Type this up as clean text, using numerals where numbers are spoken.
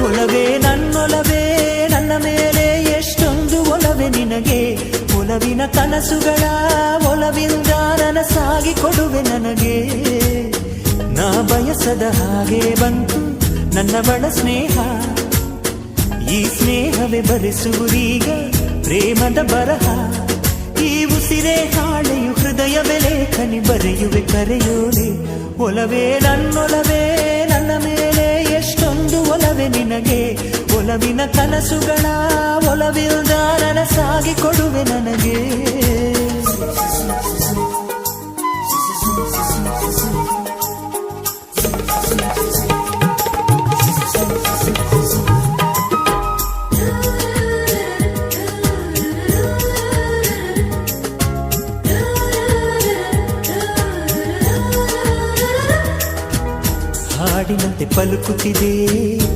ಒಲವೇ ನನ್ನೊಲವೇ ನನ್ನ ಮೇಲೆ ಎಷ್ಟೊಂದು ಒಲವೇ ನಿನಗೆ. ಒಲವಿನ ಕನಸುಗಳ ಒಲವಿಂದ ನನಸಾಗಿ ಕೊಡುವೆ ನನಗೆ. ನಾ ಬಯಸದ ಹಾಗೆ ಬಂತು ನನ್ನ ಬಳ ಸ್ನೇಹ. ಈ ಸ್ನೇಹವೇ ಬರೆಸುವುದೀಗ ಪ್ರೇಮದ ಬರಹ. ಈ ಉಸಿರೇ ಹಾಳೆಯು ಹೃದಯವೇ ಲೇಖನಿ ಬರೆಯುವೆ ಕರೆಯೋಲೆ. ಒಲವೇ ನನ್ನೊಲವೇ ನನ್ನ ಮೇಲೆ ಎಷ್ಟೊಂದು ಒಲವೇ ನಿನಗೆ. ಒಲವಿನ ಕನಸುಗಳ ಒಲವಿಲ್ದ ನನಸಾಗಿ ಕೊಡುವೆ ನನಗೆ. ಹಾಡಿನಂತೆ ಪಲುಕುತ್ತಿದೆ